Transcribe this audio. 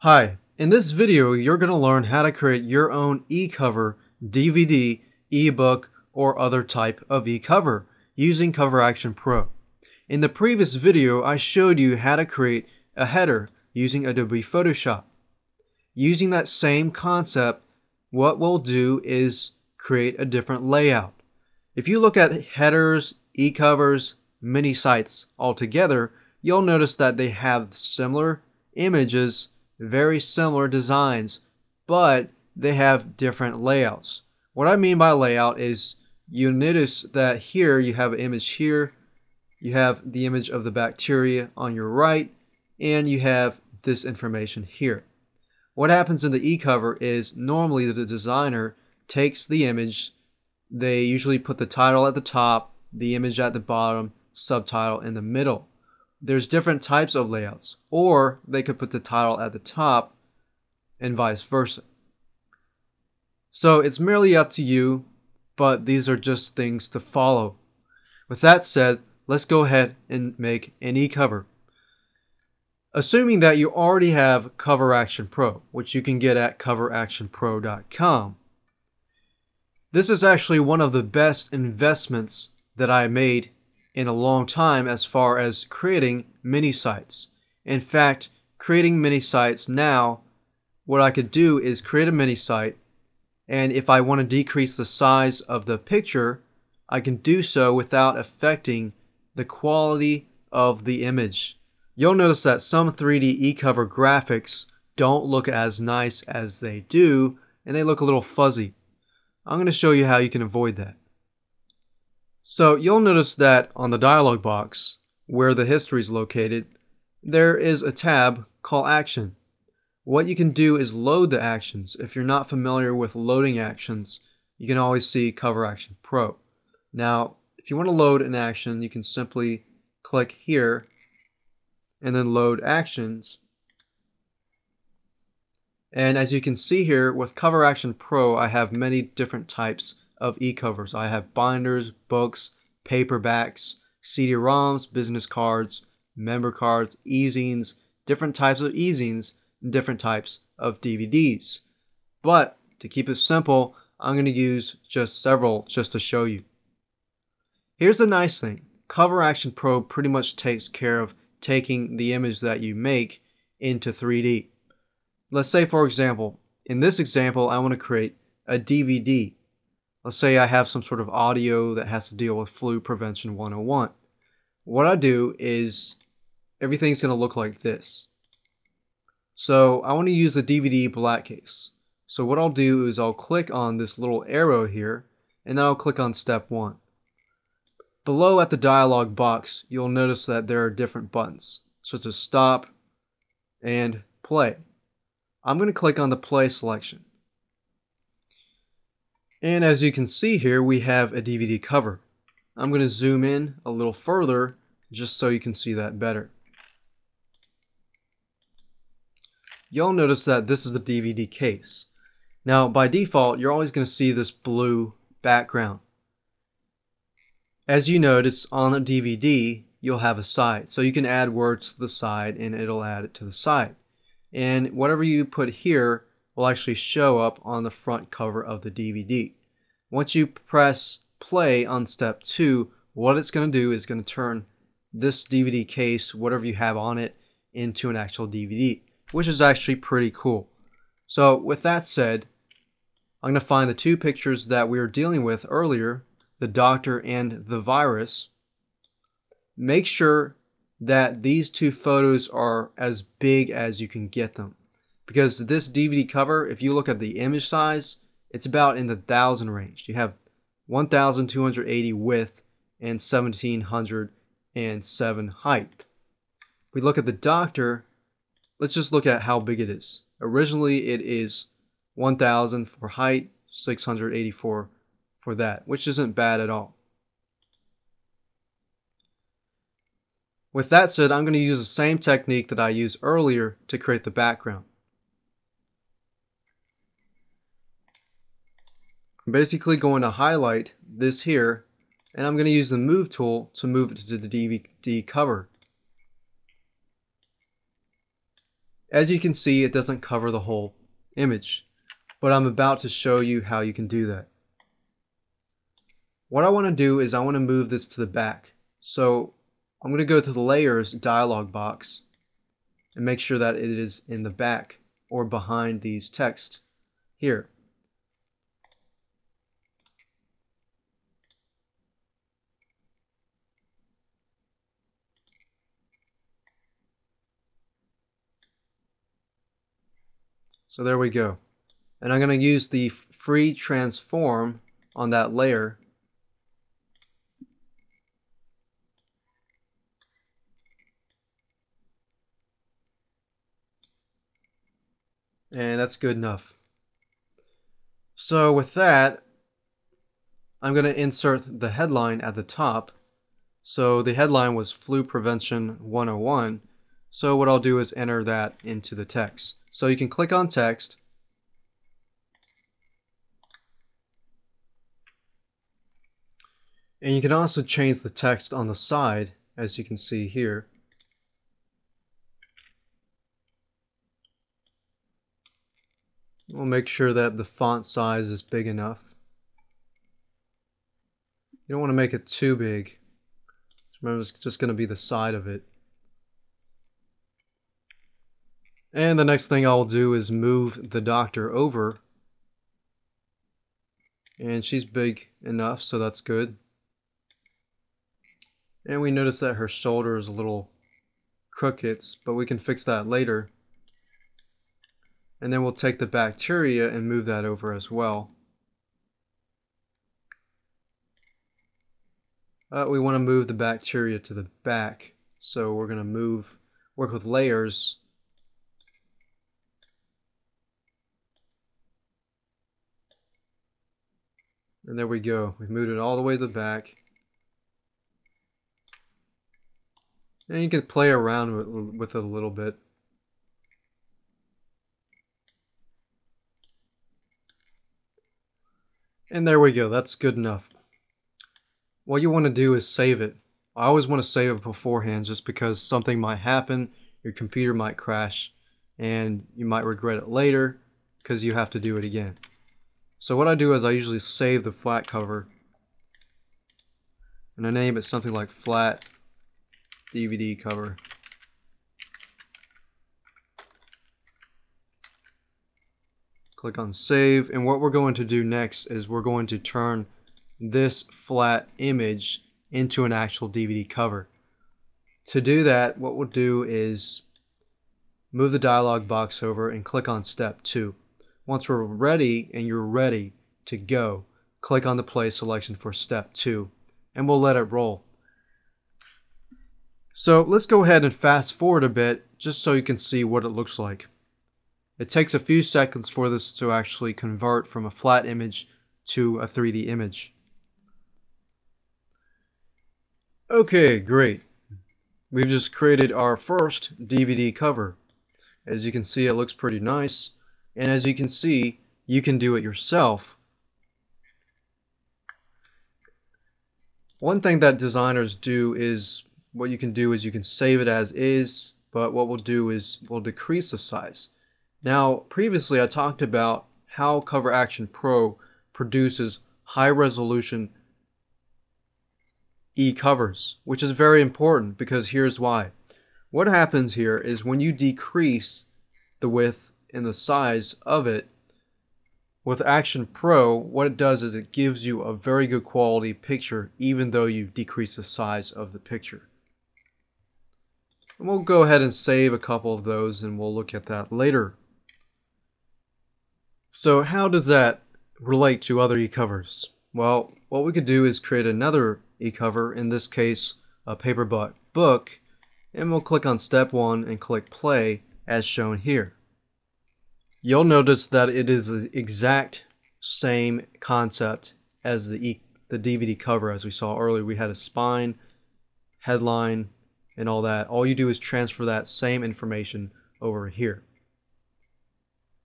Hi, in this video you're going to learn how to create your own e-cover, DVD, ebook, or other type of e-cover using Cover Action Pro. In the previous video I showed you how to create a header using Adobe Photoshop. Using that same concept, what we'll do is create a different layout. If you look at headers, e-covers, mini sites all together, you'll notice that they have similar images, very similar designs, but they have different layouts. What I mean by layout is you notice that here you have an image here, you have the image of the bacteria on your right, and you have this information here. What happens in the e-cover is normally the designer takes the image, they usually put the title at the top, the image at the bottom, subtitle in the middle. There's different types of layouts, or they could put the title at the top and vice versa. So it's merely up to you, but these are just things to follow. With that said, let's go ahead and make an e-cover. Assuming that you already have Cover Action Pro, which you can get at coveractionpro.com. This is actually one of the best investments that I made in a long time as far as creating mini sites. In fact, creating mini sites now, what I could do is create a mini site, and if I want to decrease the size of the picture, I can do so without affecting the quality of the image. You'll notice that some 3D e-cover graphics don't look as nice as they do, and they look a little fuzzy. I'm going to show you how you can avoid that. So you'll notice that on the dialog box, where the history is located, there is a tab called Action. What you can do is load the actions. If you're not familiar with loading actions, you can always see Cover Action Pro. Now, if you want to load an action, you can simply click here and then load actions. And as you can see here, with Cover Action Pro, I have many different types of e-covers. I have binders, books, paperbacks, CD-ROMs, business cards, member cards, e-zines, different types of e-zines, and different types of DVDs. But to keep it simple, I'm going to use just several just to show you. Here's the nice thing. Cover Action Pro pretty much takes care of taking the image that you make into 3D. Let's say, for example, in this example, I want to create a DVD. Let's say I have some sort of audio that has to deal with flu prevention 101. What I do is everything's going to look like this. So I want to use the DVD black case. So what I'll do is I'll click on this little arrow here, and then I'll click on step 1. Below at the dialog box, you'll notice that there are different buttons, such as stop and play. I'm going to click on the play selection. And as you can see here, we have a DVD cover. I'm going to zoom in a little further just so you can see that better. You'll notice that this is the DVD case. Now, by default, you're always going to see this blue background. As you notice, on a DVD, you'll have a side. So you can add words to the side and it'll add it to the side. And whatever you put here will actually show up on the front cover of the DVD. Once you press play on step 2, what it's going to do is going to turn this DVD case, whatever you have on it, into an actual DVD, which is actually pretty cool. So with that said, I'm going to find the two pictures that we were dealing with earlier, the doctor and the virus. Make sure that these two photos are as big as you can get them. Because this DVD cover, if you look at the image size, it's about in the 1,000 range. You have 1,280 width and 1,707 height. If we look at the doctor, let's just look at how big it is. Originally it is 1,000 for height, 684 for that, which isn't bad at all. With that said, I'm going to use the same technique that I used earlier to create the background. I'm basically going to highlight this here, and I'm going to use the move tool to move it to the DVD cover. As you can see, it doesn't cover the whole image, but I'm about to show you how you can do that. What I want to do is I want to move this to the back. So I'm going to go to the Layers dialog box and make sure that it is in the back or behind these text here. So there we go. And I'm going to use the free transform on that layer. And that's good enough. So with that, I'm going to insert the headline at the top. So the headline was Flu Prevention 101. So what I'll do is enter that into the text. So you can click on text. And you can also change the text on the side, as you can see here. We'll make sure that the font size is big enough. You don't want to make it too big. Remember, it's just going to be the side of it. And the next thing I'll do is move the doctor over. And she's big enough, so that's good. And we notice that her shoulder is a little crooked, but we can fix that later. And then we'll take the bacteria and move that over as well. We want to move the bacteria to the back. So we're going to work with layers. And there we go. We've moved it all the way to the back. And you can play around with it a little bit. And there we go. That's good enough. What you want to do is save it. I always want to save it beforehand just because something might happen, your computer might crash, and you might regret it later because you have to do it again. So what I do is I usually save the flat cover and I name it something like flat DVD cover. Click on save, and what we're going to do next is we're going to turn this flat image into an actual DVD cover. To do that, what we'll do is move the dialog box over and click on step 2. Once we're ready and you're ready to go, click on the play selection for step 2 and we'll let it roll. So let's go ahead and fast forward a bit just so you can see what it looks like. It takes a few seconds for this to actually convert from a flat image to a 3D image. Okay, great. We've just created our first DVD cover. As you can see, it looks pretty nice. And as you can see, you can do it yourself. One thing that designers do is, what you can do is you can save it as is, but what we'll do is we'll decrease the size. Now, previously I talked about how Cover Action Pro produces high resolution e-covers, which is very important because here's why. What happens here is when you decrease the width and the size of it with Action Pro, what it does is it gives you a very good quality picture even though you decrease the size of the picture. And we'll go ahead and save a couple of those and we'll look at that later. So how does that relate to other e-covers? Well, what we could do is create another e-cover, in this case a paperback book, and we'll click on step 1 and click play as shown here. You'll notice that it is the exact same concept as the DVD cover as we saw earlier. We had a spine, headline, and all that. All you do is transfer that same information over here.